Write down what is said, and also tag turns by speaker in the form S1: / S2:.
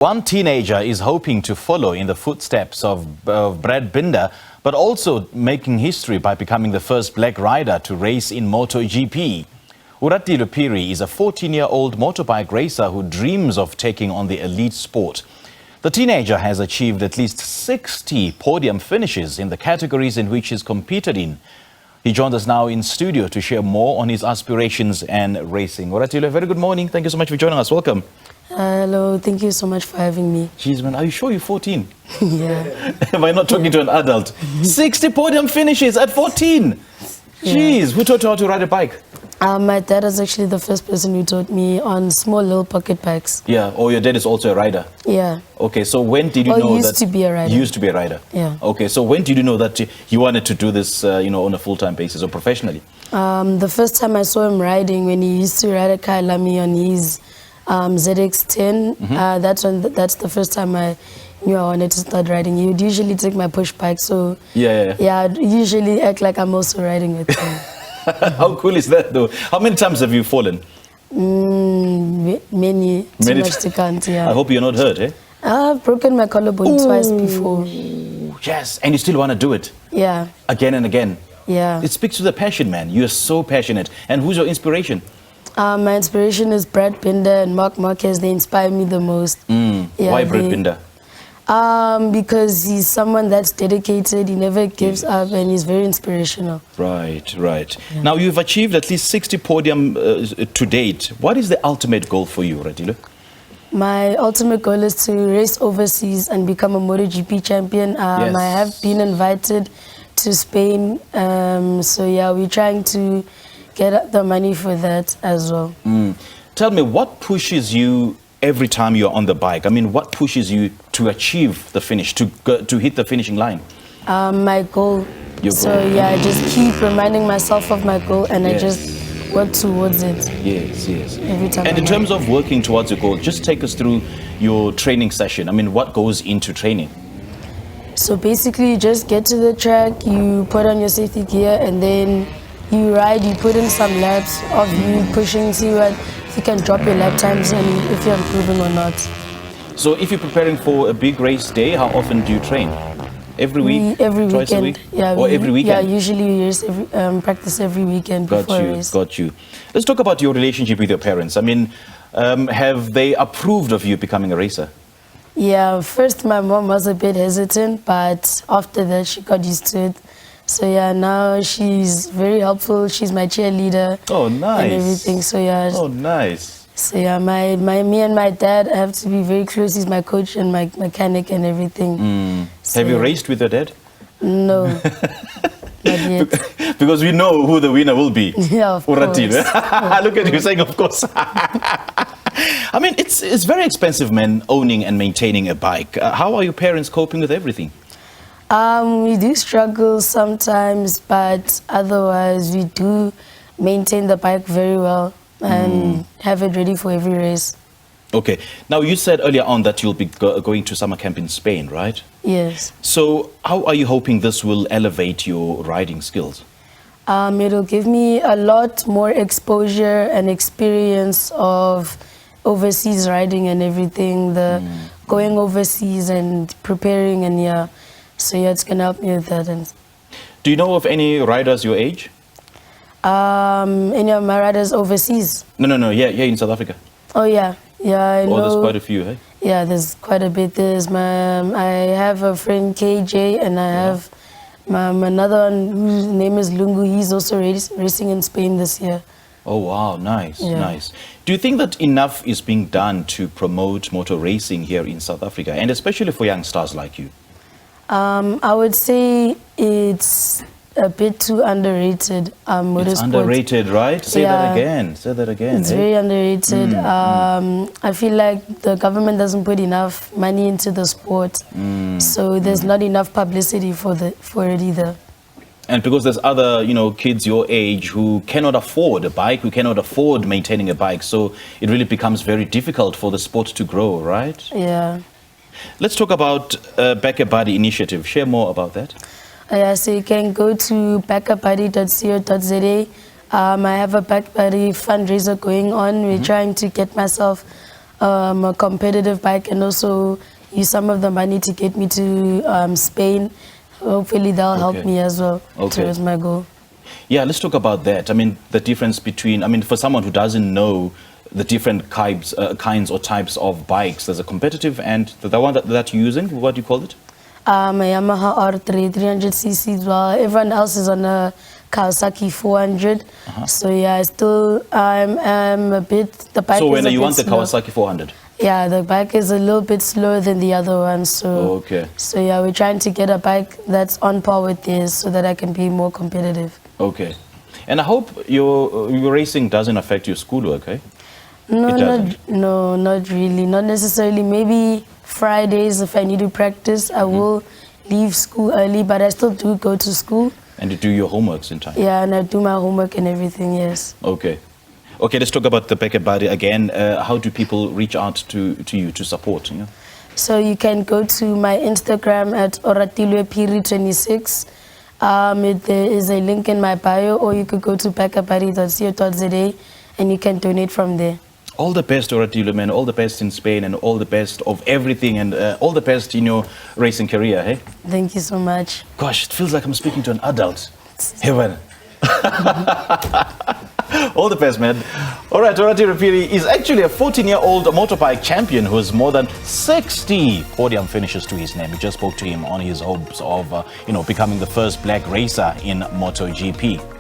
S1: One teenager is hoping to follow in the footsteps of Brad Binder, but also making history by becoming the first black rider to race in Moto GP. Oratilwe Phiri is a 14-year-old motorbike racer who dreams of taking on the elite sport. The teenager has achieved at least 60 podium finishes in the categories in which he's competed in. He joins us now in studio to share more on his aspirations and racing. Oratilwe, very good morning. Thank you so much for joining us. Welcome.
S2: Hello, thank you so much for having me.
S1: Jeez, man, are you sure you're 14?
S2: Yeah.
S1: Am I not talking to an adult? 60 podium finishes at 14! Jeez, who taught you how to ride a bike?
S2: My dad is actually the first person who taught me on small little pocket bikes.
S1: Yeah, or your dad is also a rider?
S2: Yeah.
S1: Okay, so when did you know that...
S2: used to be a rider.
S1: Used to be a rider?
S2: Yeah.
S1: Okay, so when did you know that you wanted to do this, on a full-time basis or professionally?
S2: The first time I saw him riding, when he used to ride a Kailami on his ZX10, that's the first time I knew I wanted to start riding. He would usually take my push bike, so
S1: yeah,
S2: I'd usually act like I'm also riding with him.
S1: How cool is that, though? How many times have you fallen?
S2: Many too much to count, yeah.
S1: I hope you're not hurt, eh?
S2: I've broken my collarbone twice before.
S1: Yes, and you still want to do it?
S2: Yeah.
S1: Again and again?
S2: Yeah.
S1: It speaks to the passion, man. You're so passionate. And who's your inspiration?
S2: My inspiration is Brad Binder and Mark Marquez. They inspire me the most.
S1: Yeah, why Brad Binder?
S2: Because he's someone that's dedicated, he never gives up, and he's very inspirational.
S1: Right.
S2: Yeah.
S1: Now, you've achieved at least 60 podium to date. What is the ultimate goal for you, Oratilwe?
S2: My ultimate goal is to race overseas and become a MotoGP champion.
S1: Yes.
S2: I have been invited to Spain, so yeah, we're trying to get the money for that as well.
S1: Tell me, what pushes you every time you're on the bike? I mean, what pushes you to achieve the finish, to hit the finishing line?
S2: My goal.
S1: Your goal.
S2: So yeah, I just keep reminding myself of my goal, and I just work towards it.
S1: Yes.
S2: Every time.
S1: And in terms of working towards your goal, just take us through your training session. I mean, what goes into training?
S2: So basically, you just get to the track, you put on your safety gear, and then you ride, you put in some laps of you pushing, see if you can drop your lap times and if you're improving or not.
S1: So if you're preparing for a big race day, how often do you train? Every week?
S2: Every
S1: Twice
S2: weekend.
S1: a week?
S2: Yeah,
S1: or every weekend?
S2: Yeah, usually we race practice every weekend before a race.
S1: Got you. Let's talk about your relationship with your parents. I mean, have they approved of you becoming a racer?
S2: Yeah, first my mom was a bit hesitant, but after that she got used to it. So yeah, now she's very helpful. She's my cheerleader.
S1: Oh, nice.
S2: And everything. So yeah.
S1: Oh, nice.
S2: So yeah, me and my dad have to be very close. He's my coach and my mechanic and everything. So,
S1: have you raced with your dad?
S2: No, not yet.
S1: Because we know who the winner will be.
S2: Yeah, of course.
S1: Look at you saying, of course. I mean, it's very expensive, man, owning and maintaining a bike. How are your parents coping with everything?
S2: We do struggle sometimes, but otherwise we do maintain the bike very well and have it ready for every race.
S1: Okay. Now, you said earlier on that you'll be going to summer camp in Spain, right?
S2: Yes.
S1: So how are you hoping this will elevate your riding skills?
S2: It'll give me a lot more exposure and experience of overseas riding and everything, going overseas and preparing, and yeah. So yeah, it's gonna help me with that. And
S1: do you know of any riders your age?
S2: Any of my riders overseas?
S1: No. Yeah, in South Africa.
S2: Oh yeah, I know.
S1: Oh, there's quite a few, hey?
S2: Yeah, there's quite a bit. I have a friend KJ, and I have another one whose name is Lungu. He's also racing in Spain this year.
S1: Oh wow, nice. Do you think that enough is being done to promote motor racing here in South Africa, and especially for young stars like you?
S2: I would say it's a bit too underrated.
S1: It's underrated, right? Say that again.
S2: It's very underrated. I feel like the government doesn't put enough money into the sport, so there's not enough publicity for it either.
S1: And because there's other, kids your age who cannot afford a bike, who cannot afford maintaining a bike, so it really becomes very difficult for the sport to grow, right?
S2: Yeah.
S1: Let's talk about Back a Buddy initiative. Share more about that.
S2: Yeah, so you can go to backabuddy.co.za. I have a Back Buddy fundraiser going on. We're trying to get myself a competitive bike and also use some of the money to get me to Spain. Hopefully that'll help me as well towards my goal.
S1: Yeah, let's talk about that. I mean, the difference between, I mean, for someone who doesn't know the different kinds or types of bikes, there's a competitive and the one that you're using, what do you call it?
S2: A Yamaha R3 300cc. Well, everyone else is on a Kawasaki 400. So yeah, I'm a bit. The bike.
S1: So
S2: is
S1: when you want
S2: slow.
S1: the Kawasaki 400?
S2: Yeah, the bike is a little bit slower than the other one. So So yeah, we're trying to get a bike that's on par with this so that I can be more competitive.
S1: Okay, and I hope your racing doesn't affect your schoolwork, eh?
S2: No, not really. Not necessarily. Maybe Fridays, if I need to practice, I will leave school early, but I still do go to school.
S1: And you do your homeworks in time?
S2: Yeah, and I do my homework and everything, yes.
S1: Okay. Okay, let's talk about the Packet Buddy again. How do people reach out to you to support? You know?
S2: So you can go to my Instagram at Oratilwe Phiri 26. There is a link in my bio, or you could go to packetbuddy.co.za and you can donate from there.
S1: All the best, Oratilwe, man. All the best in Spain and all the best of everything and all the best in your racing career, hey?
S2: Thank you so much.
S1: Gosh, it feels like I'm speaking to an adult. Hey, man. All the best, man. All right, Oratilwe Phiri is actually a 14-year-old motorbike champion who has more than 60 podium finishes to his name. We just spoke to him on his hopes of, becoming the first black racer in MotoGP.